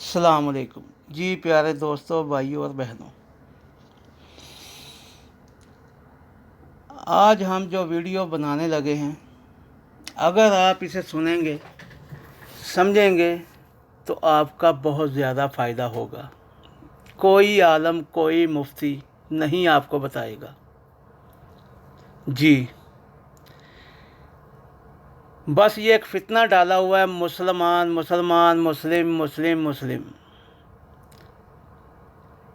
السلام علیکم جی پیارے دوستوں، بھائیوں اور بہنوں، آج ہم جو ویڈیو بنانے لگے ہیں، اگر آپ اسے سنیں گے، سمجھیں گے تو آپ کا بہت زیادہ فائدہ ہوگا۔ کوئی عالم، کوئی مفتی نہیں آپ کو بتائے گا۔ جی، بس یہ ایک فتنہ ڈالا ہوا ہے، مسلمان مسلم مسلم۔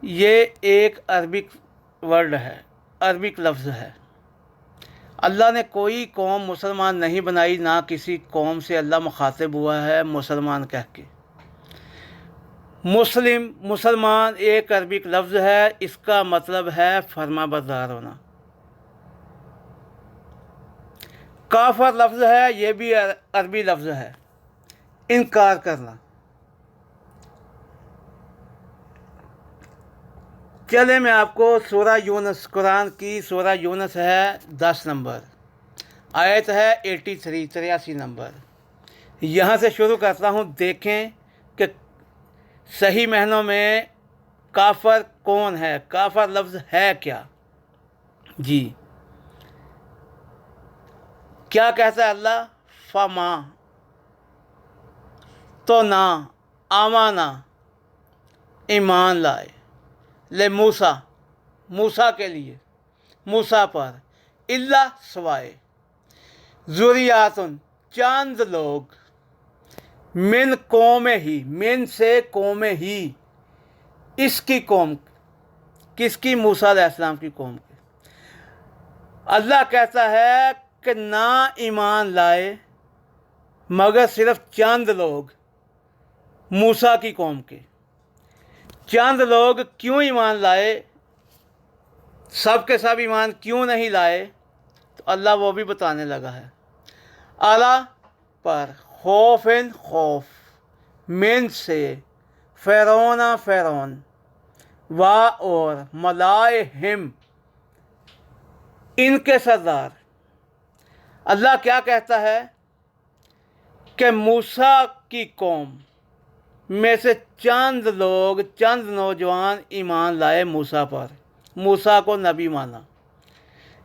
یہ ایک عربک ورڈ ہے، عربک لفظ ہے۔ اللہ نے کوئی قوم مسلمان نہیں بنائی، نہ کسی قوم سے اللہ مخاطب ہوا ہے مسلمان کہہ کے۔ مسلمان ایک عربک لفظ ہے، اس کا مطلب ہے فرما بردار ہونا۔ کافر لفظ ہے، یہ بھی عربی لفظ ہے، انکار کرنا۔ چلے میں آپ کو سورہ یونس، قرآن کی سورہ یونس ہے 10 نمبر، آیت ہے 83 نمبر، یہاں سے شروع کرتا ہوں۔ دیکھیں کہ صحیح معنوں میں کافر کون ہے، کافر لفظ ہے کیا۔ جی، کیا کہتا ہے اللہ؟ فما تو نہ آمانا، ایمان لائے، لے موسیٰ کے لیے، موسیٰ پر، اللہ سوائے، ذریاتن چند لوگ، من قوم ہی، من سے قوم ہی، اس کی قوم، کس کی؟ موسیٰ علیہ السلام کی قوم کی۔ اللہ کہتا ہے کہ نہ ایمان لائے مگر صرف چند لوگ موسیٰ کی قوم کے۔ چند لوگ کیوں ایمان لائے؟ سب کے سب ایمان کیوں نہیں لائے؟ تو اللہ وہ بھی بتانے لگا ہے۔ اعلیٰ پر خوف من سے، فرعون و اور ملائہم ان کے سردار۔ اللہ کیا کہتا ہے کہ موسیٰ کی قوم میں سے چند لوگ، چند نوجوان ایمان لائے موسیٰ پر، موسیٰ کو نبی مانا،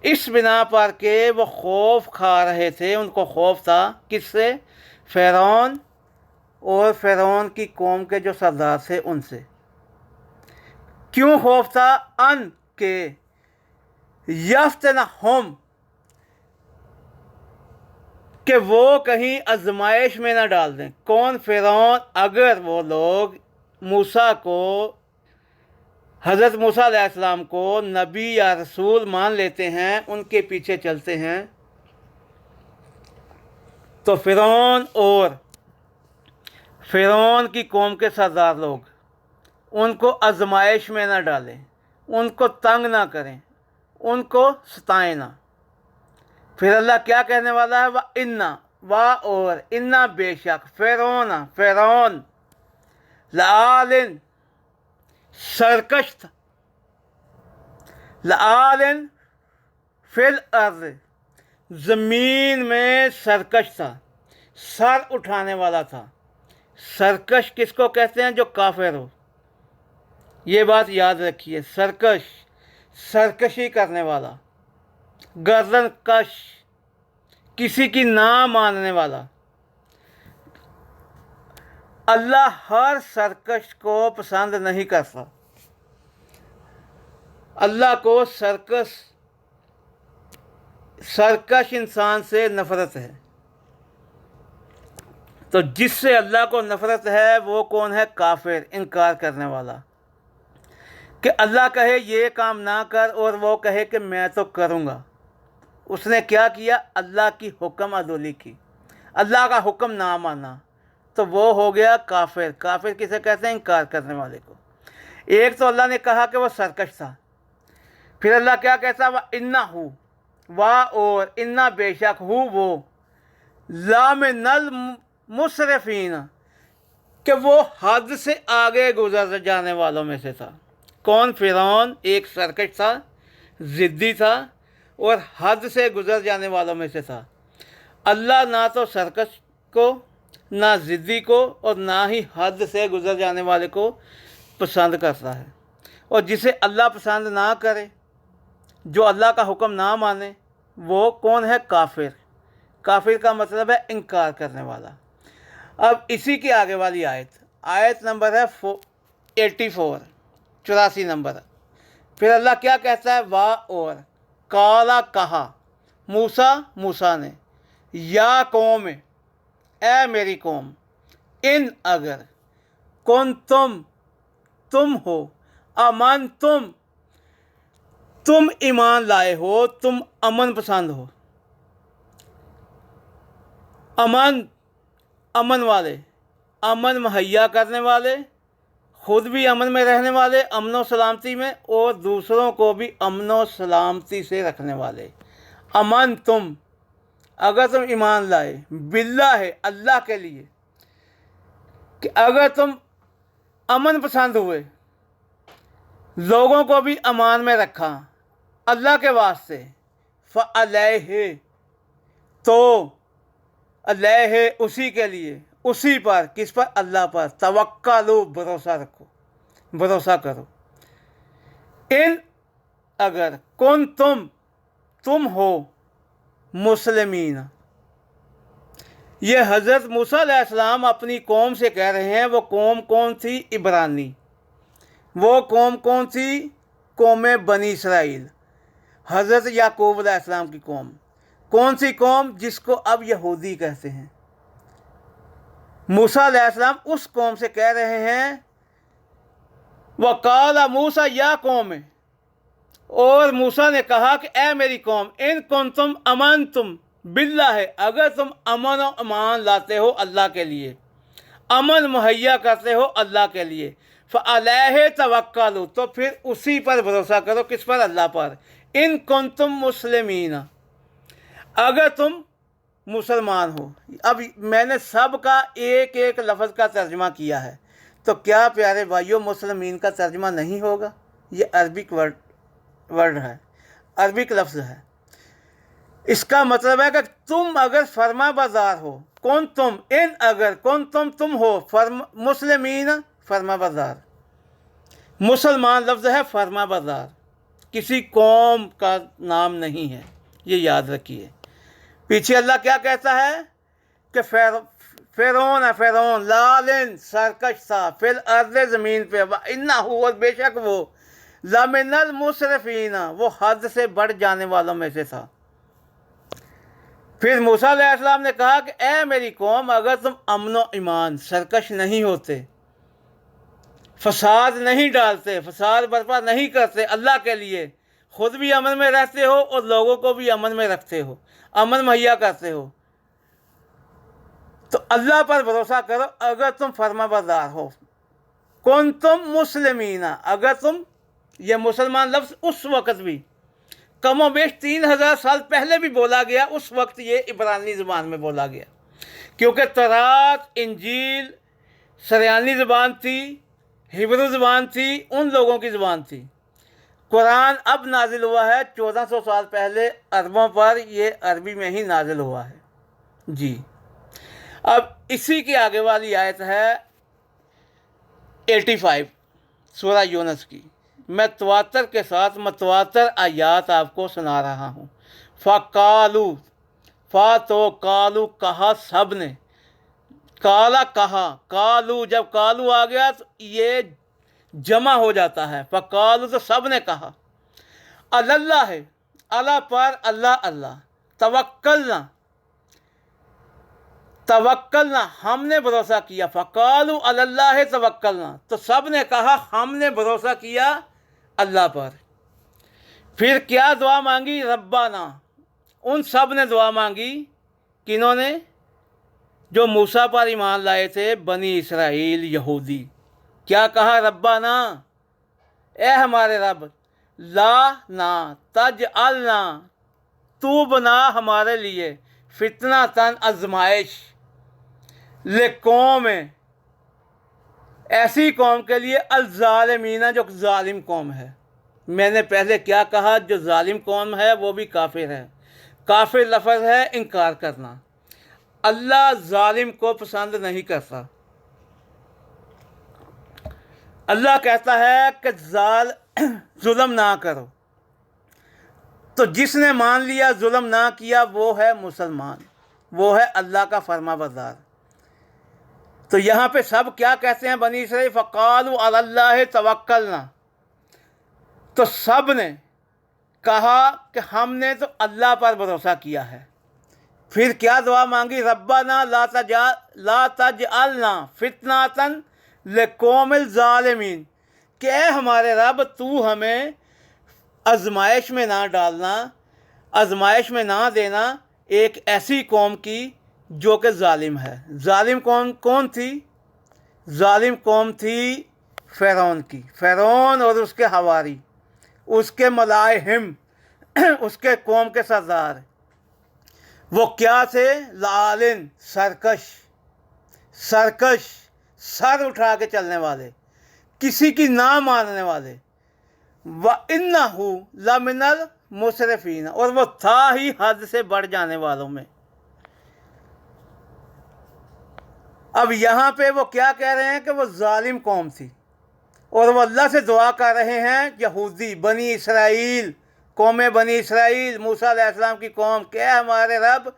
اس بنا پر کہ وہ خوف کھا رہے تھے۔ ان کو خوف تھا کس سے؟ فرعون اور فرعون کی قوم کے جو سردار تھے ان سے۔ کیوں خوف تھا؟ ان کے یفتنہم، کہ وہ کہیں آزمائش میں نہ ڈال دیں۔ کون؟ فرعون۔ اگر وہ لوگ موسیٰ کو، حضرت موسیٰ علیہ السلام کو نبی یا رسول مان لیتے ہیں، ان کے پیچھے چلتے ہیں، تو فرعون اور فرعون کی قوم کے سردار لوگ ان کو آزمائش میں نہ ڈالیں، ان کو تنگ نہ کریں، ان کو ستائیں نہ۔ پھر اللہ کیا کہنے والا ہے؟ اور انا بے شک، فرعون لعالن سرکش تھا، لعالن فی الارض زمین میں سرکش تھا، سر اٹھانے والا تھا۔ سرکش کس کو کہتے ہیں؟ جو کافر ہو، یہ بات یاد رکھیے۔ سرکشی کرنے والا، گردن کش، کسی کی نہ ماننے والا۔ اللہ ہر سرکش کو پسند نہیں کرتا۔ اللہ کو سرکش انسان سے نفرت ہے۔ تو جس سے اللہ کو نفرت ہے وہ کون ہے؟ کافر، انکار کرنے والا۔ کہ اللہ کہے یہ کام نہ کر اور وہ کہے کہ میں تو کروں گا۔ اس نے کیا کیا؟ اللہ کی حکم عدولی کی، اللہ کا حکم نہ مانا، تو وہ ہو گیا کافر۔ کافر کسے کہتے ہیں؟ انکار کرنے والے کو۔ ایک تو اللہ نے کہا کہ وہ سرکش تھا، پھر اللہ کیا کہتا ہے؟ و اور انا بے شک ہو وہ، لامن المسرفین، کہ وہ حد سے آگے گزر جانے والوں میں سے تھا۔ کون؟ فرعون ایک سرکش تھا، ضدی تھا، اور حد سے گزر جانے والوں میں سے تھا۔ اللہ نہ تو سرکش کو نہ ضدی کو اور نہ ہی حد سے گزر جانے والے کو پسند کرتا ہے۔ اور جسے اللہ پسند نہ کرے، جو اللہ کا حکم نہ مانے، وہ کون ہے؟ کافر۔ کافر کا مطلب ہے انکار کرنے والا۔ اب اسی کی آگے والی آیت نمبر ہے 84، 84 نمبر۔ پھر اللہ کیا کہتا ہے؟ وا اور کالا کہا موسیٰ نے، یا قوم، اے میری قوم، ان اگر کن تم ہو، امن تم ایمان لائے ہو، تم امن پسند ہو، امن والے، امن مہیا کرنے والے، خود بھی امن میں رہنے والے، امن و سلامتی میں، اور دوسروں کو بھی امن و سلامتی سے رکھنے والے۔ امن اگر تم ایمان لائے، باللہ ہے اللہ کے لیے، کہ اگر تم امن پسند ہوئے، لوگوں کو بھی امان میں رکھا اللہ کے واسطے، فعلیہ، تو علیہ اسی کے لیے، اسی پر، کس پر؟ اللہ پر، توکلوا، بھروسہ رکھو، بھروسہ کرو۔ ان اگر کن تم ہو مسلمین، یہ حضرت موسیٰ علیہ السلام اپنی قوم سے کہہ رہے ہیں۔ وہ قوم کون تھی؟ عبرانی۔ وہ قوم کون تھی؟ قوم بنی اسرائیل، حضرت یعقوب علیہ السلام کی قوم۔ کون سی قوم؟ جس کو اب یہودی کہتے ہیں۔ موسیٰ علیہ السلام اس قوم سے کہہ رہے ہیں، وَقَالَ مُوسَىٰ یا قوم، اور موسیٰ نے کہا کہ اے میری قوم، ان کنتم امنتم باللہ، اگر تم امن و امان لاتے ہو اللہ کے لیے، امن مہیا کرتے ہو اللہ کے لیے، فعلیہ توکلوا، تو پھر اسی پر بھروسہ کرو، کس پر؟ اللہ پر۔ ان کنتم مسلمین، اگر تم مسلمان ہو۔ اب میں نے سب کا ایک ایک لفظ کا ترجمہ کیا ہے، تو کیا پیارے بھائیوں مسلمین کا ترجمہ نہیں ہوگا؟ یہ عربک ورڈ ہے، عربک لفظ ہے۔ اس کا مطلب ہے کہ تم اگر فرما بردار ہو، ان اگر تم ہو مسلمین، فرما بردار، مسلمان لفظ ہے فرما بردار، کسی قوم کا نام نہیں ہے، یہ یاد رکھیے۔ پیچھے اللہ کیا کہتا ہے کہ فرعون لالن، سرکش تھا، فی الارض، زمین پہ، وَإِنَّهُ، اور بے شک وہ، لَمِنَ الْمُسْرِفِينَ، وہ حد سے بڑھ جانے والوں میں سے تھا۔ پھر موسیٰ علیہ السلام نے کہا کہ اے میری قوم، اگر تم امن و ایمان، سرکش نہیں ہوتے، فساد نہیں ڈالتے، فساد برپا نہیں کرتے اللہ کے لیے، خود بھی امن میں رہتے ہو اور لوگوں کو بھی امن میں رکھتے ہو، امن مہیا کرتے ہو، تو اللہ پر بھروسہ کرو اگر تم فرما بردار ہو۔ کنتم مسلمین، اگر تم، یہ مسلمان لفظ اس وقت بھی کم و بیش 3000 سال پہلے بھی بولا گیا، اس وقت یہ عبرانی زبان میں بولا گیا، کیونکہ تورات، انجیل سریانی زبان تھی، ہیبرو زبان تھی، ان لوگوں کی زبان تھی۔ قرآن اب نازل ہوا ہے 1400 سال پہلے عربوں پر، یہ عربی میں ہی نازل ہوا ہے۔ جی، اب اسی کی آگے والی آیت ہے 85 سورہ یونس کی۔ میں تواتر کے ساتھ متواتر آیات آپ کو سنا رہا ہوں۔ کالو کہا سب نے، کالا کہا، کالو، جب کالو آ گیا تو یہ جمع ہو جاتا ہے، فقالو تو سب نے کہا، اللہ ہے، اللہ پر، اللہ، توکلنا، ہم نے بھروسہ کیا، فقالو اللہ توکلنا، تو سب نے کہا ہم نے بھروسہ کیا اللہ پر۔ پھر کیا دعا مانگی؟ ربنا، ان سب نے دعا مانگی، کنہوں نے؟ جو موسیٰ پر ایمان لائے تھے، بنی اسرائیل، یہودی۔ کیا کہا؟ ربنا، اے ہمارے رب، لا تجعلنا، تو بنا ہمارے لیے، فتنۃ، آزمائش، لقوم، ایسی قوم کے لیے، الظالمین، جو ظالم قوم ہے۔ میں نے پہلے کیا کہا؟ جو ظالم قوم ہے وہ بھی کافر ہے۔ کافر لفظ ہے انکار کرنا۔ اللہ ظالم کو پسند نہیں کرتا۔ اللہ کہتا ہے کہ ظلم نہ کرو، تو جس نے مان لیا ظلم نہ کیا وہ ہے مسلمان، وہ ہے اللہ کا فرما بردار۔ تو یہاں پہ سب کیا کہتے ہیں بنی اسرائیل؟ فقالوا علی اللہ توکلنا، تو سب نے کہا کہ ہم نے تو اللہ پر بھروسہ کیا ہے۔ پھر کیا دعا مانگی؟ ربنا لا تجعلنا فتنة لقوم الظالمین، کہ اے ہمارے رب تو ہمیں آزمائش میں نہ ڈالنا، آزمائش میں نہ دینا ایک ایسی قوم کی جو کہ ظالم ہے۔ ظالم کون تھی؟ ظالم قوم تھی فرعون کی، فرعون اور اس کے حواری، اس کے ملاحم، اس کے قوم کے سردار۔ وہ کیا تھے؟ لعالن، سرکش، سر اٹھا کے چلنے والے، کسی کی نہ ماننے والے۔ وَإِنَّهُ لَمِنَ الْمُسْرِفِينَ، اور وہ تھا ہی حد سے بڑھ جانے والوں میں۔ اب یہاں پہ وہ کیا کہہ رہے ہیں کہ وہ ظالم قوم تھی، اور وہ اللہ سے دعا کر رہے ہیں یہودی، بنی اسرائیل، قوم بنی اسرائیل، موسیٰ علیہ السلام کی قوم، کہ اے ہمارے رب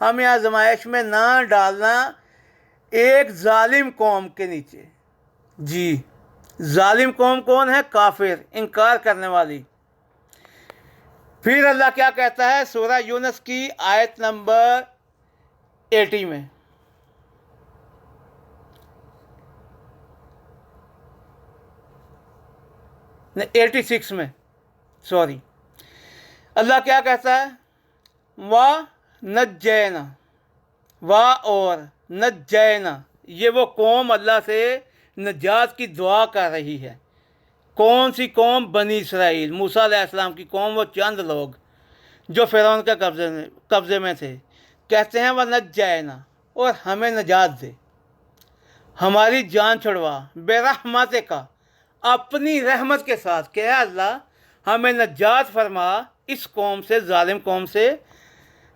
ہمیں آزمائش میں نہ ڈالنا ایک ظالم قوم کے نیچے۔ جی، ظالم قوم کون ہے؟ کافر، انکار کرنے والی۔ پھر اللہ کیا کہتا ہے سورہ یونس کی آیت نمبر 80 میں؟ نہیں، 86 میں، سوری۔ اللہ کیا کہتا ہے؟ وَنَجَّيْنَا، اور نجینا، یہ وہ قوم اللہ سے نجات کی دعا کر رہی ہے۔ کون سی قوم؟ بنی اسرائیل، موسیٰ علیہ السلام کی قوم، وہ چند لوگ جو فرعون کے قبضے میں تھے۔ کہتے ہیں وَنَجَّيْنَا، اور ہمیں نجات دے، ہماری جان چھڑوا، بِرَحْمَتِکَ، اپنی رحمت کے ساتھ، کہ اے اللہ ہمیں نجات فرما اس قوم سے، ظالم قوم سے،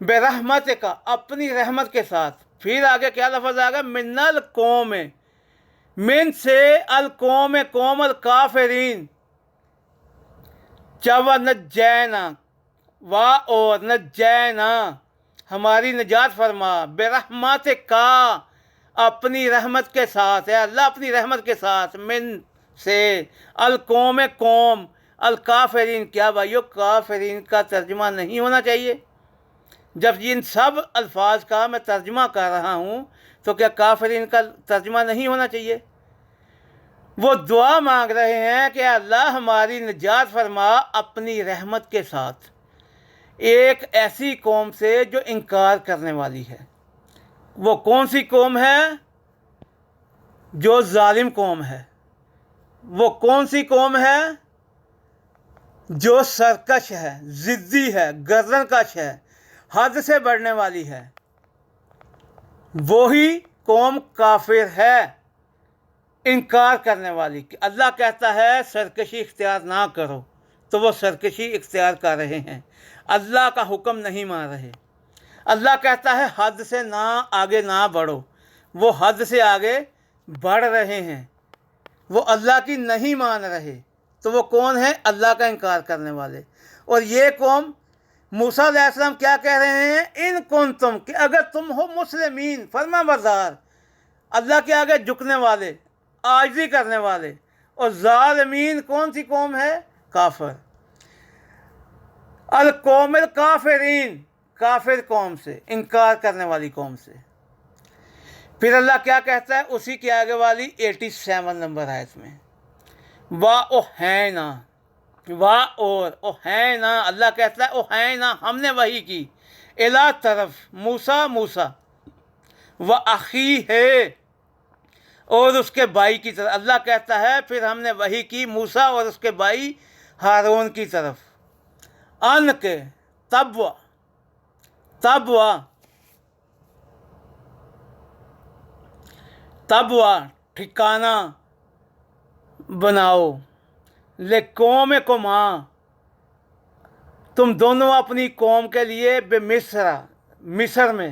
بِرَحْمَتِکَ، اپنی رحمت کے ساتھ۔ پھر آگے کیا لفظ آگا؟ من القوم، من سے القوم، قوم الکافرین، وَنَجَّيْنَا، اور نجینا، ہماری نجات فرما، بِرَحْمَتِکَ، اپنی رحمت کے ساتھ، اے اللہ اپنی رحمت کے ساتھ، من سے القوم، قوم الکافرین۔ کیا بھائیو کافرین کا ترجمہ نہیں ہونا چاہیے؟ جب ان سب الفاظ کا میں ترجمہ کر رہا ہوں تو کیا کافرین کا ترجمہ نہیں ہونا چاہیے؟ وہ دعا مانگ رہے ہیں کہ اللہ ہماری نجات فرما اپنی رحمت کے ساتھ ایک ایسی قوم سے جو انکار کرنے والی ہے۔ وہ کون سی قوم ہے؟ جو ظالم قوم ہے۔ وہ کون سی قوم ہے؟ جو سرکش ہے، ضدی ہے، گردن کش ہے، حد سے بڑھنے والی ہے۔ وہی قوم کافر ہے، انکار کرنے والی۔ کہ اللہ کہتا ہے سرکشی اختیار نہ کرو، تو وہ سرکشی اختیار کر رہے ہیں، اللہ کا حکم نہیں مان رہے۔ اللہ کہتا ہے حد سے آگے نہ بڑھو، وہ حد سے آگے بڑھ رہے ہیں، وہ اللہ کی نہیں مان رہے۔ تو وہ کون ہے؟ اللہ کا انکار کرنے والے۔ اور یہ قوم، موسیٰ علیہ السلام کیا کہہ رہے ہیں؟ ان کنتم، کہ اگر تم ہو مسلمین، فرما بردار، اللہ کے آگے جھکنے والے، عاجزی کرنے والے، اور ظالمین کون سی قوم ہے؟ کافر، القوم الکافرین، کافر قوم سے، انکار کرنے والی قوم سے۔ پھر اللہ کیا کہتا ہے اسی کے آگے والی 87 نمبر آیت میں؟ وَأَوْحَيْنَا، اور اوحینا، اللہ کہتا ہے اوحینا، ہم نے وحی کی، الا طرف موسیٰ وَأَخِيهِ، اور اس کے بھائی کی طرف۔ اللہ کہتا ہے پھر ہم نے وحی کی موسیٰ اور اس کے بھائی ہارون کی طرف، ان کے تبوا ٹھکانہ بناؤ، لِقَوْمِکُمَا، تم دونوں اپنی قوم کے لیے، بمصر، مصر میں،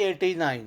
89।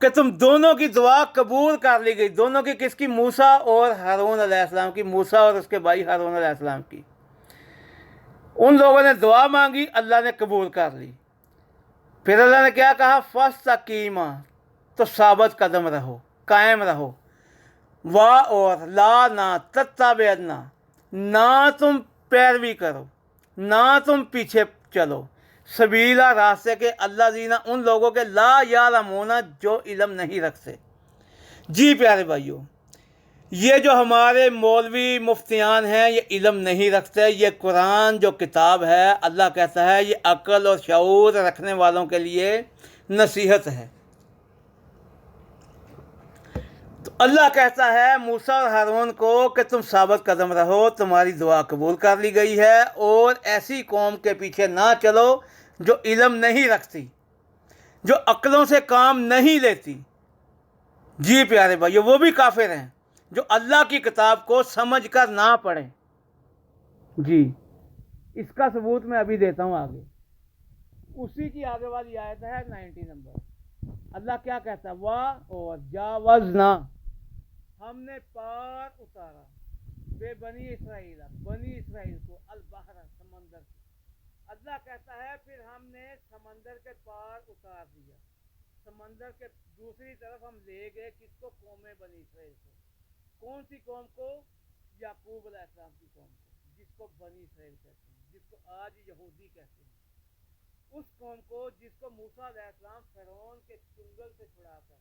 کہ تم دونوں کی دعا قبول کر لی گئی. دونوں کی کس کی؟ موسیٰ اور ہارون علیہ السلام کی. موسیٰ اور اس کے بھائی ہارون علیہ السلام کی. ان لوگوں نے دعا مانگی, اللہ نے قبول کر لی. پھر اللہ نے کیا کہا؟ فَاسْتَقِیمَا, تو ثابت قدم رہو, قائم رہو. وا اور لا نہ, تتبعن, نہ تم پیروی کرو, نہ تم پیچھے چلو, سبیلا, راستے کے, اللہ دینا, ان لوگوں کے, لا یعلمون, جو علم نہیں رکھتے. جی پیارے بھائیوں, یہ جو ہمارے مولوی مفتیان ہیں یہ علم نہیں رکھتے. یہ قرآن جو کتاب ہے, اللہ کہتا ہے یہ عقل اور شعور رکھنے والوں کے لیے نصیحت ہے. تو اللہ کہتا ہے موسیٰ اور ہارون کو کہ تم ثابت قدم رہو, تمہاری دعا قبول کر لی گئی ہے, اور ایسی قوم کے پیچھے نہ چلو جو علم نہیں رکھتی, جو عقلوں سے کام نہیں لیتی. جی پیارے بھائیو, وہ بھی کافر ہیں جو اللہ کی کتاب کو سمجھ کر نہ پڑھیں. جی, اس کا ثبوت میں ابھی دیتا ہوں آگے. اسی کی آگے والی آیت ہے 90 نمبر. اللہ کیا کہتا ہے؟ واہ اور جاوزنا, ہم نے پار اتارا, بے بنی اسرائیل, بنی اسرائیل کو, البحر, سمندر. اللہ کہتا ہے پھر ہم نے سمندر کے پار اتار دیا. سمندر کے دوسری طرف ہم لے گئے کس کو؟ قوم بنی اسرائیل کو. کون سی قوم کو؟ یعقوب علیہ السلام کی قوم کو, جس کو بنی اسرائیل کہتے ہیں, جس کو آج یہودی کہتے ہیں. اس قوم کو جس کو موسیٰ علیہ السلام فرعون کے چنگل سے چھڑا کر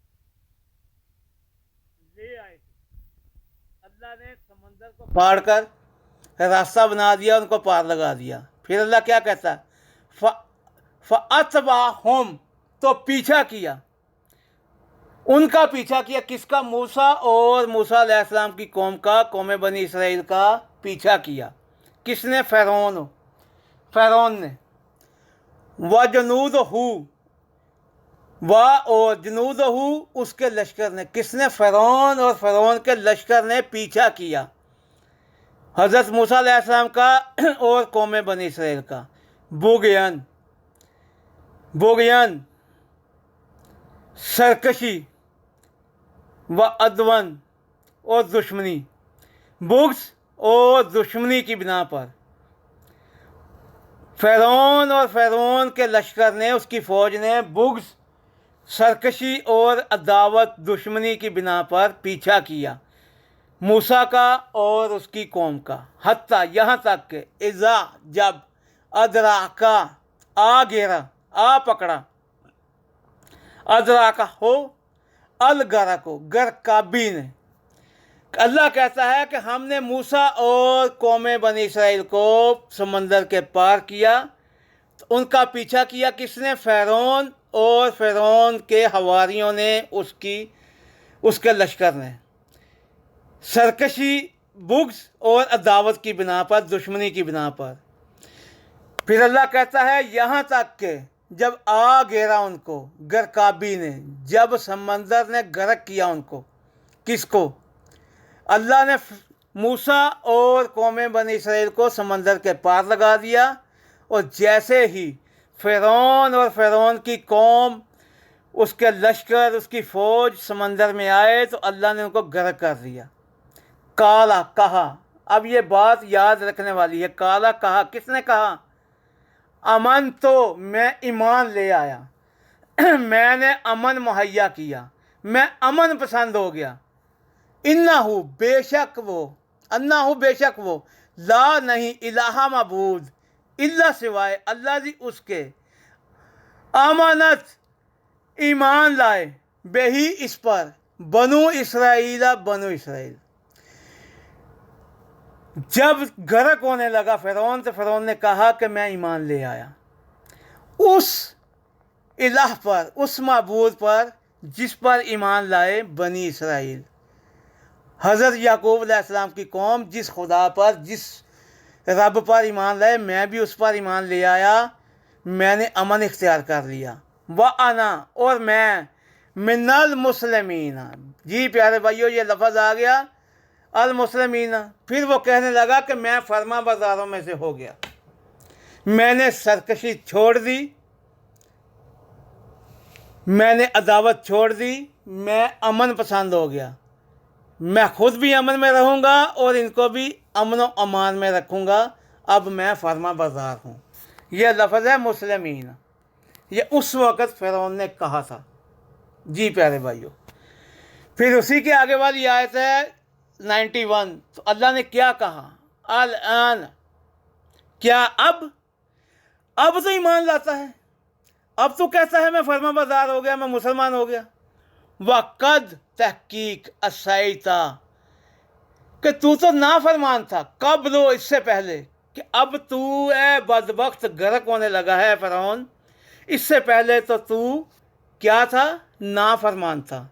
لے آئے تھے. اللہ نے سمندر کو پاڑ کر راستہ بنا دیا, ان کو پار لگا دیا. پھر اللہ کیا کہتا ہے؟ فَأَتْبَعَهُمْ, تو پیچھا کیا, ان کا پیچھا کیا. کس کا؟ موسیٰ اور موسیٰ علیہ السلام کی قوم کا, قوم بنی اسرائیل کا پیچھا کیا. کس نے؟ فرعون نے. وَجُنُودُهُ, اور جنودہ, اس کے لشکر نے. کس نے؟ فرعون اور فرعون کے لشکر نے پیچھا کیا حضرت موسیٰ علیہ السلام کا اور قوم بنی اسرائیل کا. بغیان, سرکشی, و عدوان, اور دشمنی. بغض اور دشمنی کی بنا پر فرعون اور فرعون کے لشکر نے, اس کی فوج نے, بغض, سرکشی اور عداوت, دشمنی کی بنا پر پیچھا کیا موسیٰ کا اور اس کی قوم کا. حتیٰ, یہاں تک کہ, اذا, جب, ادراکا, آ گھیرا, آ پکڑا, ادراکا ہو, الگرا کو, گرکابی نے. اللہ کہتا ہے کہ ہم نے موسیٰ اور قوم بنی اسرائیل کو سمندر کے پار کیا. تو ان کا پیچھا کیا کس نے؟ فرعون اور فرعون کے حواریوں نے, اس کے لشکر نے. سرکشی, بغض اور عداوت کی بنا پر, دشمنی کی بنا پر. پھر اللہ کہتا ہے یہاں تک کہ جب آ گھیرا ان کو, گرکابی نے, جب سمندر نے غرق کیا ان کو. کس کو؟ اللہ نے موسیٰ اور قوم بنی اسرائیل کو سمندر کے پار لگا دیا, اور جیسے ہی فرعون اور فرعون کی قوم, اس کے لشکر, اس کی فوج سمندر میں آئے تو اللہ نے ان کو غرق کر دیا. کالا, کہا. اب یہ بات یاد رکھنے والی ہے. کالا, کہا. کس نے کہا؟ امن, تو میں ایمان لے آیا, میں نے امن مہیا کیا, میں امن پسند ہو گیا. انہو, بے شک وہ, انہو, بے شک وہ, لا, نہیں, الہ, معبود, الا, سوائے, اللہ دی, اس کے, آمانت, ایمان لائے, بہی, اس پر, بنو اسرائیل, بنو اسرائیل. جب غرق ہونے لگا فرعون تو فرعون نے کہا کہ میں ایمان لے آیا اس الہ پر, اس معبود پر جس پر ایمان لائے بنی اسرائیل. حضرت یعقوب علیہ السلام کی قوم جس خدا پر, جس رب پر ایمان لائے, میں بھی اس پر ایمان لے آیا, میں نے امن اختیار کر لیا. وَأَنَا, اور میں, مِنَ الْمُسْلِمِينَ. جی پیارے بھائیو, یہ لفظ آ گیا المسلمین. پھر وہ کہنے لگا کہ میں فرما برداروں میں سے ہو گیا, میں نے سرکشی چھوڑ دی, میں نے عداوت چھوڑ دی، میں امن پسند ہو گیا، میں خود بھی امن میں رہوں گا اور ان کو بھی امن و امان میں رکھوں گا، اب میں فرما بردار ہوں۔ یہ لفظ ہے مسلمین، یہ اس وقت فرعون نے کہا تھا۔ جی پیارے بھائیو، پھر اسی کے آگے والی آیت ہے 91، تو اللہ نے کیا کہا؟ الان، کیا اب تو ایمان لاتا ہے، اب تو کہتا ہے میں فرما بردار ہو گیا، میں مسلمان ہو گیا۔ وقد، تحقیق، عصیتا، کہ تو نافرمان تھا، قبل، اس سے پہلے، کہ اب تو اے بدبخت غرق ہونے لگا ہے فرعون، اس سے پہلے تو کیا تھا؟ نافرمان تھا،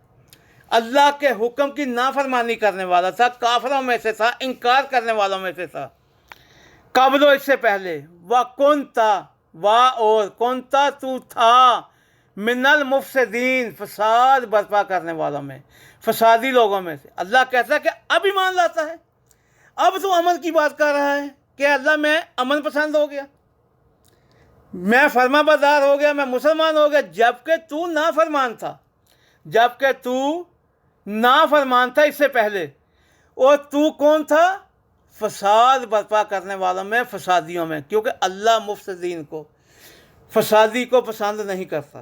اللہ کے حکم کی نافرمانی کرنے والا تھا، کافروں میں سے تھا، انکار کرنے والوں میں سے تھا، قبل، اس سے پہلے۔ وَكُنْتَ، اور کنتا، تو تھا، من المفسدین، فساد برپا کرنے والوں میں، فسادی لوگوں میں سے۔ اللہ کہتا ہے کہ اب ایمان لاتا ہے، اب تو امن کی بات کر رہا ہے کہ اللہ میں امن پسند ہو گیا، میں فرما بردار ہو گیا، میں مسلمان ہو گیا، جبکہ تو نافرمان تھا، جبکہ تو نافرمان تھا اس سے پہلے۔ اور تو کون تھا؟ فساد برپا کرنے والوں میں، فسادیوں میں، کیونکہ اللہ مفسدین کو، فسادی کو پسند نہیں کرتا۔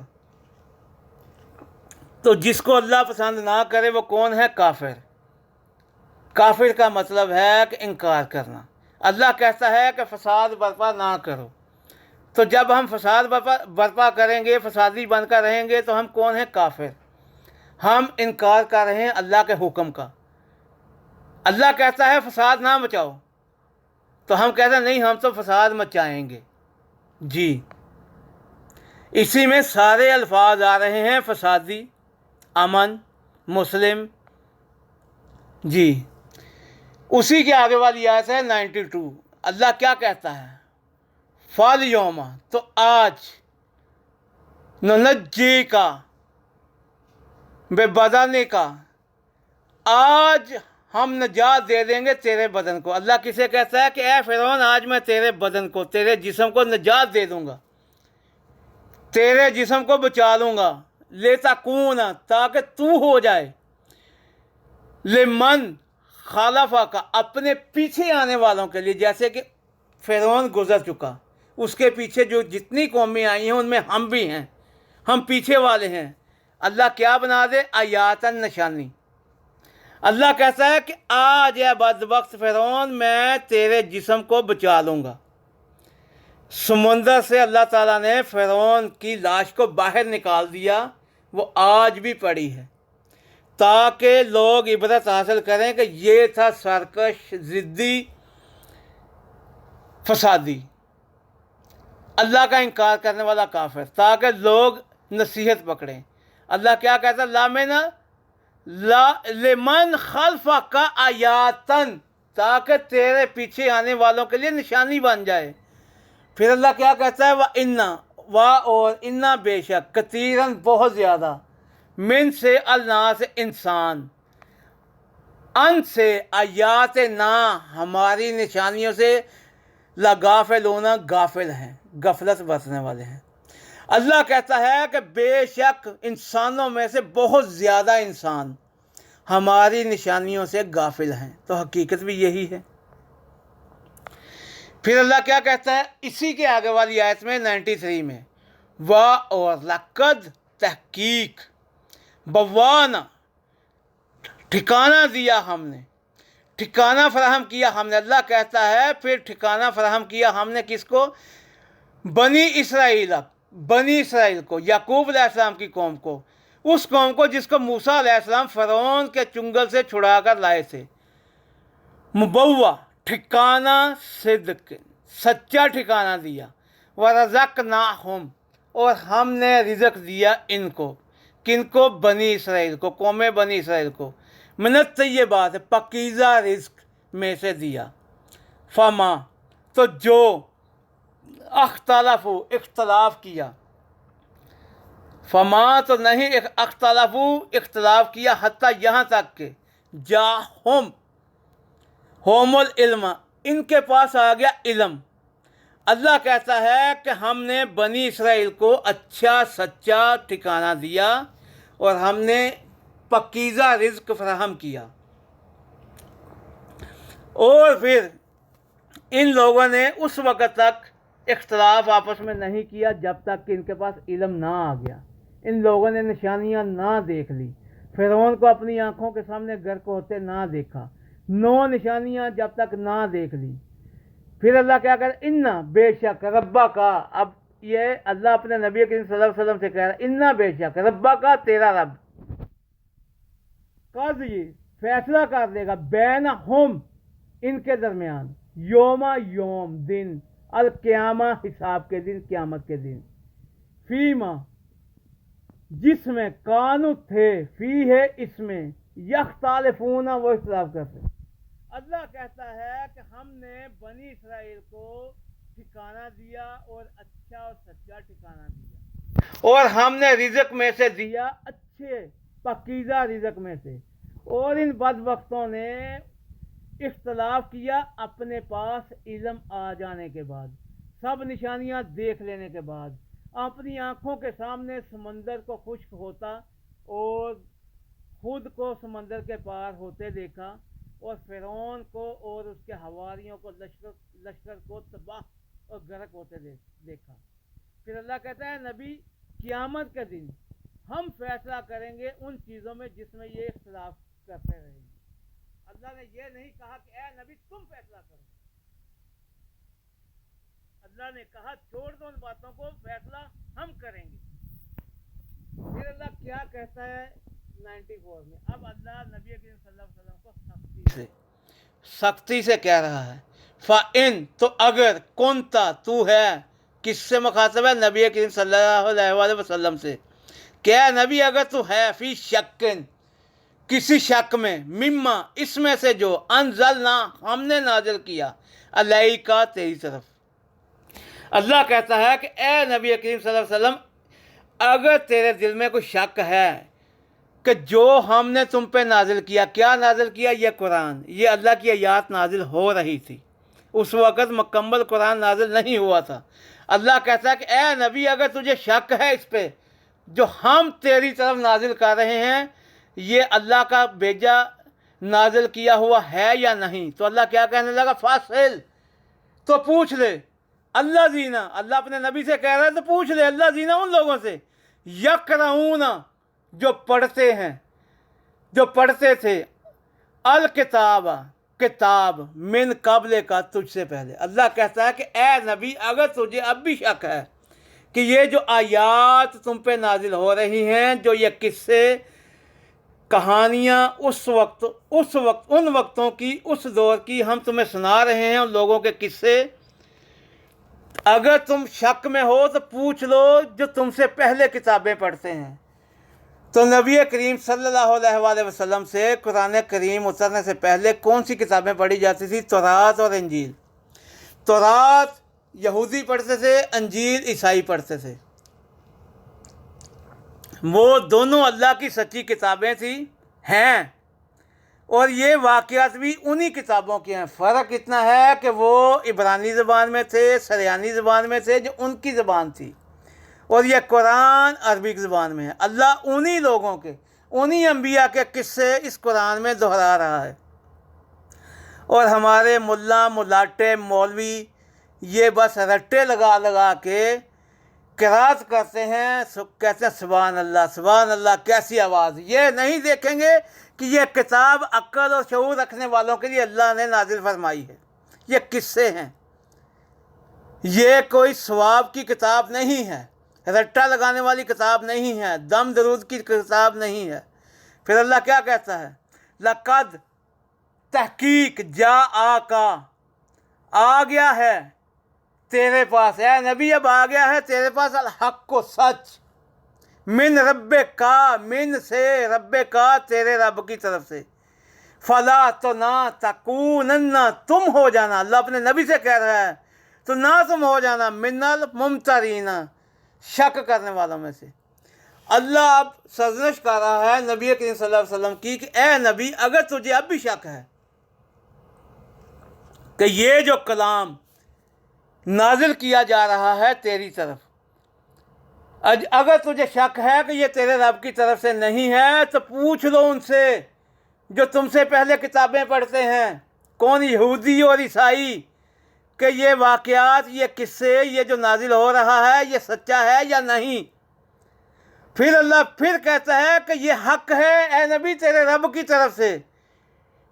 تو جس کو اللہ پسند نہ کرے وہ کون ہے؟ کافر۔ کافر کا مطلب ہے کہ انکار کرنا۔ اللہ کہتا ہے کہ فساد برپا نہ کرو، تو جب ہم فساد برپا کریں گے، فسادی بن کر رہیں گے، تو ہم کون ہیں؟ کافر۔ ہم انکار کر رہے ہیں اللہ کے حکم کا۔ اللہ کہتا ہے فساد نہ مچاؤ، تو ہم کہتے ہیں نہیں، ہم تو فساد مچائیں گے۔ جی، اسی میں سارے الفاظ آ رہے ہیں، فسادی، امن، مسلم۔ جی، اسی کے آگے والی آیت ہے 92۔ اللہ کیا کہتا ہے؟ فَالْيَوْمَ، تو آج، نُنَجِّيكَ کا، بے بدن کا، آج ہم نجات دے دیں گے تیرے بدن کو۔ اللہ کسے کہتا ہے کہ اے فرعون، آج میں تیرے بدن کو، تیرے جسم کو نجات دے دوں گا، تیرے جسم کو بچا لوں گا، لِتَكُونَ، تاکہ تو ہو جائے، لِمَنْ خَلَفَ کا، اپنے پیچھے آنے والوں کے لیے۔ جیسے کہ فرعون گزر چکا، اس کے پیچھے جو جتنی قومیں آئی ہیں ان میں ہم بھی ہیں، ہم پیچھے والے ہیں۔ اللہ کیا بنا دے؟ آیاتن، نشانی۔ اللہ کہتا ہے کہ آج اے بدبخت فرعون، میں تیرے جسم کو بچا لوں گا۔ سمندر سے اللہ تعالیٰ نے فرعون کی لاش کو باہر نکال دیا، وہ آج بھی پڑی ہے، تاکہ لوگ عبرت حاصل کریں کہ یہ تھا سرکش، ضدی، فسادی، اللہ کا انکار کرنے والا کافر، تاکہ لوگ نصیحت پکڑیں۔ اللہ کیا کہتا ہے؟ لمن خلف کا آیاتن، تاکہ تیرے پیچھے آنے والوں کے لیے نشانی بن جائے۔ پھر اللہ کیا کہتا ہے؟ اور انا، بے شک، کثیرن، بہت زیادہ، من سے، الناس، انسان، ان سے، آیات نا، ہماری نشانیوں سے، لغافلون، غافل ہیں، غفلت برتنے والے ہیں۔ اللہ کہتا ہے کہ بے شک انسانوں میں سے بہت زیادہ انسان ہماری نشانیوں سے غافل ہیں، تو حقیقت بھی یہی ہے۔ پھر اللہ کیا کہتا ہے اسی کے آگے والی آیت میں 93 میں؟ اور لقد، تحقیق، بوانا، ٹھکانہ دیا ہم نے، ٹھکانہ فراہم کیا ہم نے۔ اللہ کہتا ہے پھر ٹھکانہ فراہم کیا ہم نے کس کو؟ بنی اسرائیل کو، یعقوب علیہ السلام کی قوم کو، اس قوم کو جس کو موسیٰ علیہ السلام فرعون کے چنگل سے چھڑا کر لائے تھے۔ مبوّع، ٹھکانہ صدق، سچا ٹھکانہ دیا۔ وَرَزَقْنَاهُمْ، اور ہم نے رزق دیا ان کو، کن کو؟ بنی اسرائیل کو، قوم بنی اسرائیل کو، من الطیبات، پاکیزہ رزق میں سے دیا۔ فما، تو جو، اختلاف کیا، فما تو نہیں، اختلاف کیا، حتیٰ یہاں تک کہ ہوم العلم، ان کے پاس آ گیا علم، اللہ کہتا ہے کہ ہم نے بنی اسرائیل کو اچھا سچا ٹھکانہ دیا اور ہم نے پکیزہ رزق فراہم کیا، اور پھر ان لوگوں نے اس وقت تک اختلاف آپس میں نہیں کیا جب تک کہ ان کے پاس علم نہ آ گیا، ان لوگوں نے نشانیاں نہ دیکھ لی، فرعون کو اپنی آنکھوں کے سامنے غرق ہوتے نہ دیکھا، 9 نشانیاں جب تک نہ دیکھ لی، پھر اللہ کیا کہتا ہے، انا بے شک ربا کا، اب یہ اللہ اپنے نبی کریم صلی اللہ علیہ وسلم سے کہہ رہا ہے، انا بے شک ربا کا، تیرا رب قاضی فیصلہ کر دے گا بینہم ان کے درمیان، یوما یوم دن، القیامہ حساب کے دن، قیامت کے دن، فیما جس میں کانو تھے، فی ہے اس میں، یختالفون وہ اختلاف کرتے۔ اللہ کہتا ہے کہ ہم نے بنی اسرائیل کو ٹھکانہ دیا اور اچھا اور سچا ٹھکانہ دیا، اور ہم نے رزق میں سے دیا اچھے پکیزہ رزق میں سے، اور ان بدبختوں نے اختلاف کیا اپنے پاس علم آ جانے کے بعد، سب نشانیاں دیکھ لینے کے بعد، اپنی آنکھوں کے سامنے سمندر کو خشک ہوتا اور خود کو سمندر کے پار ہوتے دیکھا، اور فرعون کو اور اس کے حواریوں کو لشکر کو تباہ اور غرق ہوتے دیکھا۔ پھر اللہ کہتا ہے نبی قیامت کے دن ہم فیصلہ کریں گے ان چیزوں میں جس میں یہ اختلاف کرتے رہیں گے۔ اللہ نے یہ نہیں کہا کہ اے نبی تم فیصلہ کرو، اللہ نے کہا چھوڑ دو ان باتوں کو، فیصلہ ہم کریں گے۔ پھر اللہ کیا کہتا ہے 94 میں، اب اللہ نبی کریم صلی اللہ علیہ وسلم کو سختی سے کہہ رہا ہے، فَإِن تو اگر کنتا تو ہے، کس سے مخاطب ہے؟ نبی کریم صلی اللہ علیہ وسلم سے، کہ اے نبی اگر تو ہے فی شکن کسی شک میں، مما اس میں سے جو انزلنا ہم نے نازل کیا، علیکا تیری طرف، اللہ کہتا ہے کہ اے نبی کریم صلی اللہ علیہ وسلم اگر تیرے دل میں کوئی شک ہے کہ جو ہم نے تم پہ نازل کیا، کیا نازل کیا؟ یہ قرآن، یہ اللہ کی آیات نازل ہو رہی تھی، اس وقت مکمل قرآن نازل نہیں ہوا تھا۔ اللہ کہتا ہے کہ اے نبی اگر تجھے شک ہے اس پہ جو ہم تیری طرف نازل کر رہے ہیں، یہ اللہ کا بھیجا نازل کیا ہوا ہے یا نہیں، تو اللہ کیا کہنے لگا، فاصل تو پوچھ لے، اللہ زینا، اللہ اپنے نبی سے کہہ رہا ہے تو پوچھ لے، اللہ زینا ان لوگوں سے، یقرؤون جو پڑھتے ہیں، جو پڑھتے تھے، الکتاب کتاب من قبل کا تجھ سے پہلے۔ اللہ کہتا ہے کہ اے نبی اگر تجھے اب بھی شک ہے کہ یہ جو آیات تم پہ نازل ہو رہی ہیں، جو یہ قصے کہانیاں اس وقت ان وقتوں کی، اس دور کی ہم تمہیں سنا رہے ہیں، ان لوگوں کے قصے، اگر تم شک میں ہو تو پوچھ لو جو تم سے پہلے کتابیں پڑھتے ہیں۔ تو نبی کریم صلی اللہ علیہ وآلہ وسلم سے قرآن کریم اترنے سے پہلے کون سی کتابیں پڑھی جاتی تھی؟ تورات اور انجیل۔ تورات یہودی پڑھتے تھے، انجیل عیسائی پڑھتے تھے، وہ دونوں اللہ کی سچی کتابیں تھیں، ہیں، اور یہ واقعات بھی انہی کتابوں کے ہیں۔ فرق اتنا ہے کہ وہ عبرانی زبان میں تھے، سریانی زبان میں تھے جو ان کی زبان تھی، اور یہ قرآن عربک زبان میں ہے۔ اللہ انہی لوگوں کے، انہی انبیاء کے قصے اس قرآن میں دہرا رہا ہے، اور ہمارے ملا ملاٹے مولوی یہ بس رٹے لگا لگا کے قرات کرتے ہیں، کہتے ہیں سبحان اللہ سبحان اللہ، کیسی آواز، یہ نہیں دیکھیں گے کہ یہ کتاب عقل اور شعور رکھنے والوں کے لیے اللہ نے نازل فرمائی ہے، یہ قصے ہیں، یہ کوئی ثواب کی کتاب نہیں ہے، رٹا لگانے والی کتاب نہیں ہے، دم درود کی کتاب نہیں ہے۔ پھر اللہ کیا کہتا ہے، لقد تحقیق جا آ گیا ہے تیرے پاس، اے نبی اب آ گیا ہے تیرے پاس، الحق کو سچ، من رب کا، من سے رب کا، تیرے رب کی طرف سے، فلا تو نہ تکونن تم ہو جانا، اللہ اپنے نبی سے کہہ رہا ہے تو نہ تم ہو جانا، من الممترین شک کرنے والوں میں سے۔ اللہ اب سرزنش کر رہا ہے نبی کریم صلی اللہ علیہ وسلم کی کہ اے نبی اگر تجھے اب بھی شک ہے کہ یہ جو کلام نازل کیا جا رہا ہے تیری طرف۔ اگر تجھے شک ہے کہ یہ تیرے رب کی طرف سے نہیں ہے تو پوچھ لو ان سے جو تم سے پہلے کتابیں پڑھتے ہیں، کون یہودی اور عیسائی، کہ یہ واقعات، یہ قصے، یہ جو نازل ہو رہا ہے یہ سچا ہے یا نہیں۔ پھر اللہ پھر کہتا ہے کہ یہ حق ہے اے نبی تیرے رب کی طرف سے،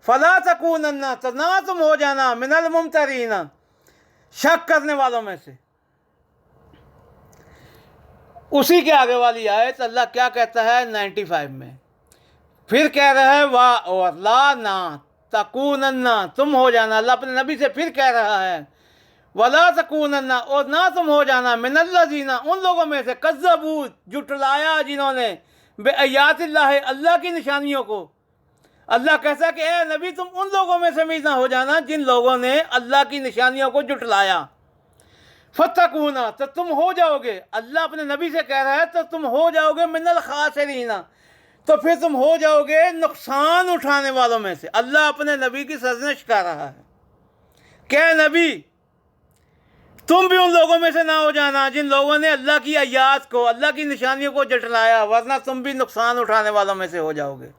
فلا تکونن، تو نہ تم ہو جانا من الممترین، شک کرنے والوں میں سے۔ اسی کے آگے والی آیت اللہ کیا کہتا ہے 95 میں، پھر کہہ رہا ہے وا اور لا نہ تکونن، تم ہو جانا، اللہ اپنے نبی سے پھر کہہ رہا ہے ولا تکونن، اور نہ تم ہو جانا من الذین، ان لوگوں میں سے کذبوا، جھٹلایا جنہوں نے بے آیات اللہ، اللہ کی نشانیوں کو۔ اللہ کہتا ہے کہ اے نبی تم ان لوگوں میں سے بھی نہ ہو جانا جن لوگوں نے اللہ کی نشانیوں کو جھٹلایا۔ فتکونا، تو تم ہو جاؤ گے، اللہ اپنے نبی سے کہہ رہا ہے تو تم ہو جاؤ گے من الخاسرین، تو پھر تم ہو جاؤ گے نقصان اٹھانے والوں میں سے۔ اللہ اپنے نبی کی سرزنش کر رہا ہے کہ اے نبی تم بھی ان لوگوں میں سے نہ ہو جانا جن لوگوں نے اللہ کی آیات کو، اللہ کی نشانیوں کو جھٹلایا، ورنہ تم بھی نقصان اٹھانے والوں میں سے ہو جاؤ گے۔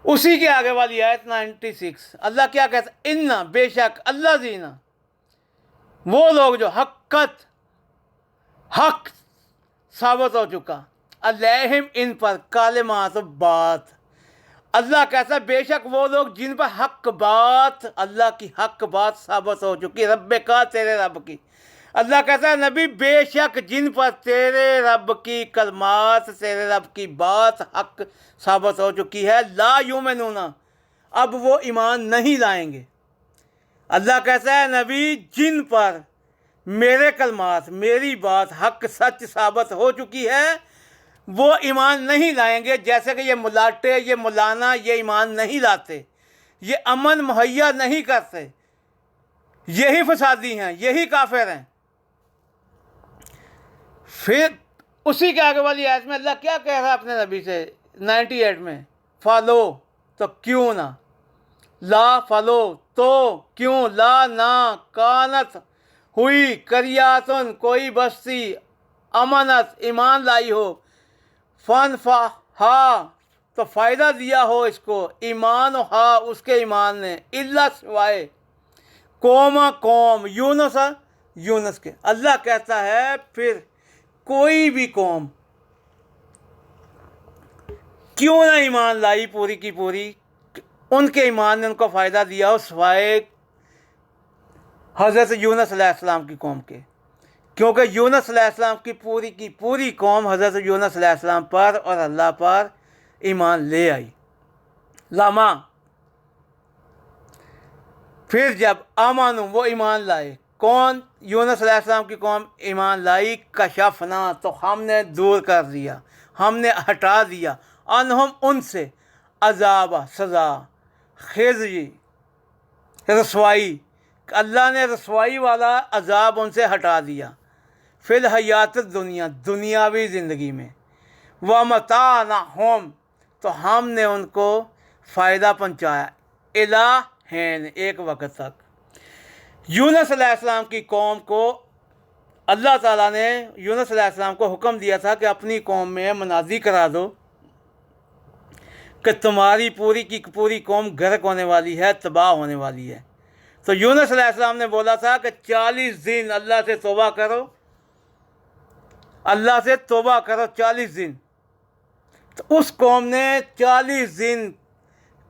اسی کے آگے والی آیت 96، اللہ کیا کہتا ہے ان، بے شک اللہ زینا، وہ لوگ جو حق ثابت ہو چکا، علیہم ان پر، کالمات بات، اللہ کہتا ہے بے شک وہ لوگ جن پر حق بات، اللہ کی حق بات ثابت ہو چکی، رب کا، تیرے رب کی۔ اللہ کہتا ہے نبی بے شک جن پر تیرے رب کی کلمات، تیرے رب کی بات حق ثابت ہو چکی ہے، لا یؤمنون، اب وہ ایمان نہیں لائیں گے۔ اللہ کہتا ہے نبی جن پر میرے کلمات، میری بات حق سچ ثابت ہو چکی ہے وہ ایمان نہیں لائیں گے، جیسے کہ یہ ملاٹے، یہ مولانا، یہ ایمان نہیں لاتے، یہ امن مہیا نہیں کرتے، یہی فسادی ہیں، یہی کافر ہیں۔ پھر اسی کے آگے والی آیت میں اللہ کیا کہہ رہا ہے اپنے نبی سے 98 میں، فالو، تو کیوں نہ، لا فلو، تو کیوں، لا نہ، کانت ہوئی، کریاتن کوئی بستی، امنت ایمان لائی ہو، فن ہا تو فائدہ دیا ہو اس کو، ایمان ہا اس کے ایمان نے، اللہ سوائے قوم یونس کے۔ اللہ کہتا ہے پھر کوئی بھی قوم کیوں نہ ایمان لائی پوری کی پوری، ان کے ایمان نے ان کو فائدہ دیا ہو سوائے حضرت یونس علیہ السلام کی قوم کے، کیونکہ یونس علیہ السلام کی پوری قوم حضرت یونس علیہ السلام پر اور اللہ پر ایمان لے آئی، لما، پھر جب آمانو وہ ایمان لائے، کون، یونس علیہ السلام کی قوم ایمان لائی، کشفنا تو ہم نے دور کر دیا، ہم نے ہٹا دیا، انہم ان سے، عذاب سزا، خزی رسوائی، اللہ نے رسوائی والا عذاب ان سے ہٹا دیا، فی الحیات دنیا، دنیاوی زندگی میں، وَمَتَعْنَاهُمْ تو ہم نے ان کو فائدہ پہنچایا، الٰہین ایک وقت تک۔ یونس علیہ السلام کی قوم کو اللہ تعالیٰ نے یونس علیہ السلام کو حکم دیا تھا کہ اپنی قوم میں منادی کرا دو کہ تمہاری پوری کی پوری قوم غرق ہونے والی ہے، تباہ ہونے والی ہے۔ تو یونس علیہ السلام نے بولا تھا کہ 40 دن اللہ سے توبہ کرو، اللہ سے توبہ کرو 40 دن۔ تو اس قوم نے 40 دن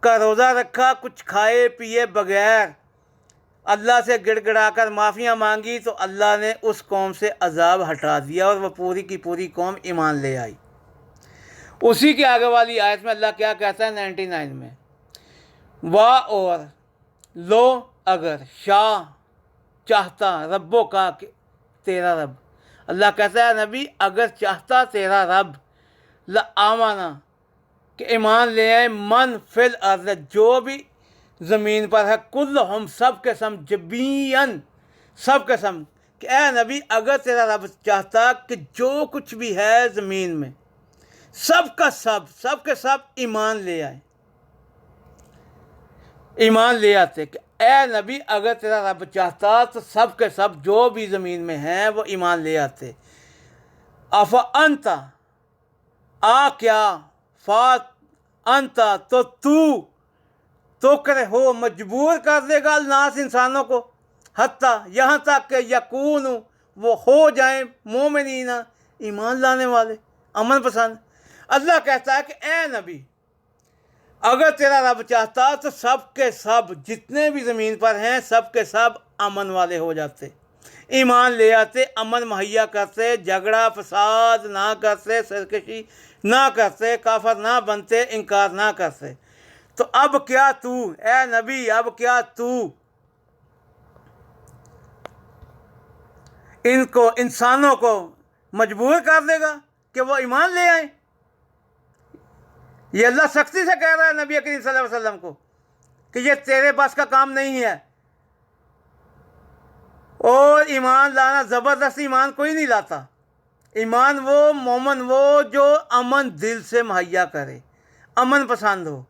کا روزہ رکھا، کچھ کھائے پیے بغیر، اللہ سے گڑ گڑا کر معافیاں مانگی، تو اللہ نے اس قوم سے عذاب ہٹا دیا اور وہ پوری کی پوری قوم ایمان لے آئی۔ اسی کے آگے والی آیت میں اللہ کیا کہتا ہے 99 میں، وا اور لو اگر شاہ چاہتا ربوں کا، کہ تیرا رب، اللہ کہتا ہے نبی اگر چاہتا تیرا رب، لآمنا کہ ایمان لے آئے، من فی الارض جو بھی زمین پر ہے، کلہم سب کے سم، جبین سب کے سم، کہ اے نبی اگر تیرا رب چاہتا کہ جو کچھ بھی ہے زمین میں سب کا سب کے سب ایمان لے آئے، ایمان لے آتے، کہ اے نبی اگر تیرا رب چاہتا تو سب کے سب جو بھی زمین میں ہیں وہ ایمان لے آتے. افا انتا کیا فات انتا تو کرے ہو مجبور کر دے گا الناس انسانوں کو حتیٰ یہاں تک کہ یکون وہ ہو جائیں مومنین ایمان لانے والے امن پسند. اللہ کہتا ہے کہ اے نبی اگر تیرا رب چاہتا تو سب کے سب جتنے بھی زمین پر ہیں سب کے سب امن والے ہو جاتے, ایمان لے آتے, امن مہیا کرتے, جھگڑا فساد نہ کرتے, سرکشی نہ کرتے, کافر نہ بنتے, انکار نہ کرتے. تو اب کیا تو اے نبی اب کیا تو ان کو انسانوں کو مجبور کر دے گا کہ وہ ایمان لے آئیں؟ یہ اللہ سختی سے کہہ رہا ہے نبی کریم صلی اللہ علیہ وسلم کو کہ یہ تیرے بس کا کام نہیں ہے. اور ایمان لانا زبردست ایمان کوئی نہیں لاتا. ایمان وہ مومن وہ جو امن دل سے مہیا کرے, امن پسند ہو,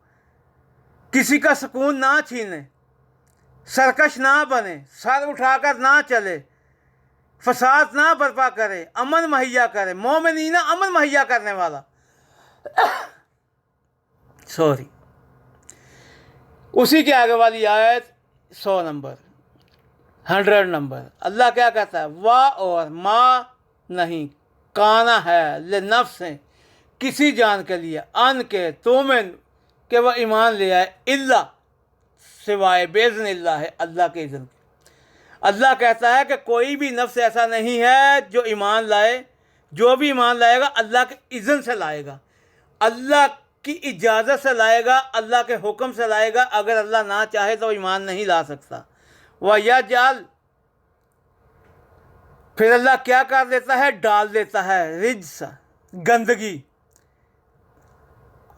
کسی کا سکون نہ چھینے, سرکش نہ بنے, سر اٹھا کر نہ چلے, فساد نہ برپا کرے, امن مہیا کرے. مومنین امن مہیا کرنے والا. اسی کے آگے والی آیت 100 نمبر 100 نمبر اللہ کیا کہتا ہے؟ وا اور ما نہیں کانا ہے لنفس کسی جان کے لیے ان کے تومن کہ وہ ایمان لے آئے اللہ سوائے باذن اللہ ہے اللہ کے اذن کے. اللہ کہتا ہے کہ کوئی بھی نفس ایسا نہیں ہے جو ایمان لائے, جو بھی ایمان لائے گا اللہ کے اذن سے لائے گا, اللہ کی اجازت سے لائے گا, اللہ کے حکم سے لائے گا. اگر اللہ نہ چاہے تو ایمان نہیں لا سکتا. وَيَجْعَلْ پھر اللہ کیا کر دیتا ہے؟ ڈال دیتا ہے رجس گندگی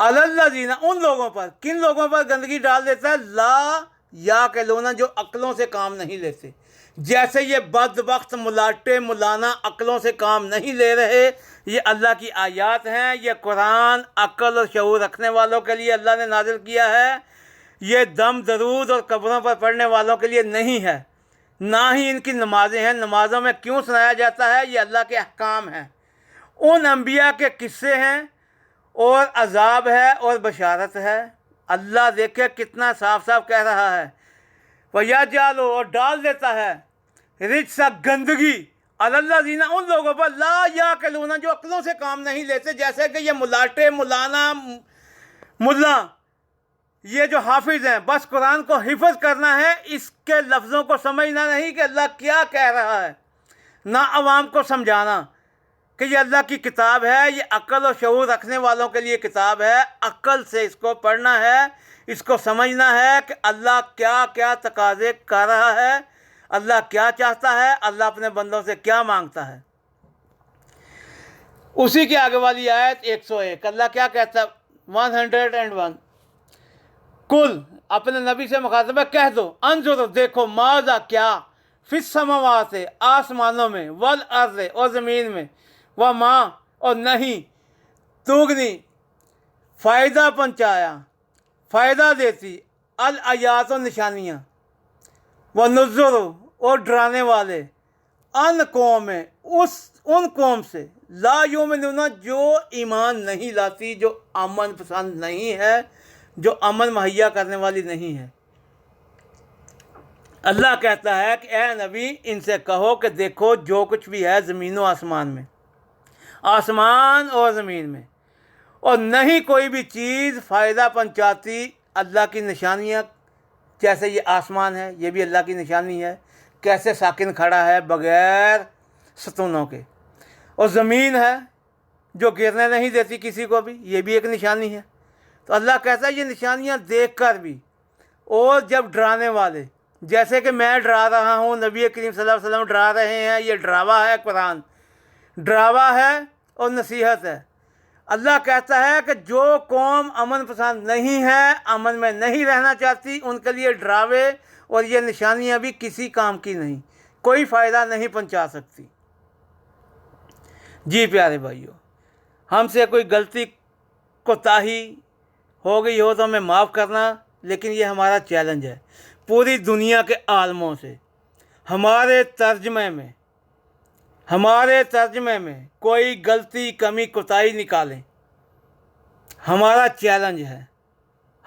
علی الذین ان لوگوں پر. کن لوگوں پر گندگی ڈال دیتا ہے؟ لا یا کہ لونا جو عقلوں سے کام نہیں لیتے. جیسے یہ بدبخت ملاٹے مولانا عقلوں سے کام نہیں لے رہے, یہ اللہ کی آیات ہیں. یہ قرآن عقل اور شعور رکھنے والوں کے لیے اللہ نے نازل کیا ہے. یہ دم درود اور قبروں پر پڑھنے والوں کے لیے نہیں ہے, نہ ہی ان کی نمازیں ہیں. نمازوں میں کیوں سنایا جاتا ہے؟ یہ اللہ کے احکام ہیں, ان انبیاء کے قصے ہیں, اور عذاب ہے اور بشارت ہے. اللہ دیکھے کتنا صاف صاف کہہ رہا ہے. وَيَجْعَلُ اور ڈال دیتا ہے رجس گندگی علی الذین ان لوگوں پر لا یعقلون جو عقلوں سے کام نہیں لیتے. جیسے کہ یہ ملاٹے مولانا ملا یہ جو حافظ ہیں بس قرآن کو حفظ کرنا ہے, اس کے لفظوں کو سمجھنا نہیں کہ اللہ کیا کہہ رہا ہے, نہ عوام کو سمجھانا کہ یہ اللہ کی کتاب ہے, یہ عقل و شعور رکھنے والوں کے لیے کتاب ہے. عقل سے اس کو پڑھنا ہے, اس کو سمجھنا ہے کہ اللہ کیا کیا تقاضے کر رہا ہے, اللہ کیا چاہتا ہے, اللہ اپنے بندوں سے کیا مانگتا ہے. اسی کے آگے والی آیت 101 اللہ کیا کہتا ہے؟ 101 کل اپنے نبی سے مخاطب ہے کہہ دو انظرو دیکھو ماذا کیا فی السماوات آسمانوں میں والارض اور زمین میں وما اور نہیں تغنی فائدہ پہنچایا فائدہ دیتی الآیات و نشانیاں ونذر اور ڈرانے والے ان قوم ان قوم سے لا یؤمنون جو ایمان نہیں لاتی, جو امن پسند نہیں ہے, جو امن مہیا کرنے والی نہیں ہے. اللہ کہتا ہے کہ اے نبی ان سے کہو کہ دیکھو جو کچھ بھی ہے زمین و آسمان میں, آسمان اور زمین میں, اور نہیں کوئی بھی چیز فائدہ پہنچاتی. اللہ کی نشانیاں جیسے یہ آسمان ہے یہ بھی اللہ کی نشانی ہے, کیسے ساکن کھڑا ہے بغیر ستونوں کے, اور زمین ہے جو گرنے نہیں دیتی کسی کو بھی, یہ بھی ایک نشانی ہے. تو اللہ کہتا ہے یہ نشانیاں دیکھ کر بھی, اور جب ڈرانے والے جیسے کہ میں ڈرا رہا ہوں, نبی کریم صلی اللہ علیہ وسلم ڈرا رہے ہیں, یہ ڈراوا ہے, قرآن ڈراوا ہے اور نصیحت ہے. اللہ کہتا ہے کہ جو قوم امن پسند نہیں ہے, امن میں نہیں رہنا چاہتی, ان کے لیے ڈراوے اور یہ نشانیاں بھی کسی کام کی نہیں, کوئی فائدہ نہیں پہنچا سکتی. جی پیارے بھائیو, ہم سے کوئی غلطی کوتاہی ہو گئی ہو تو ہمیں معاف کرنا, لیکن یہ ہمارا چیلنج ہے. پوری دنیا کے عالموں سے ہمارے ترجمے میں کوئی غلطی کمی کوتاہی نکالیں. ہمارا چیلنج ہے.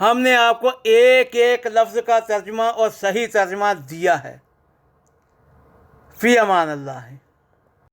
ہم نے آپ کو ایک ایک لفظ کا ترجمہ اور صحیح ترجمہ دیا ہے. فی امان اللہ ہے.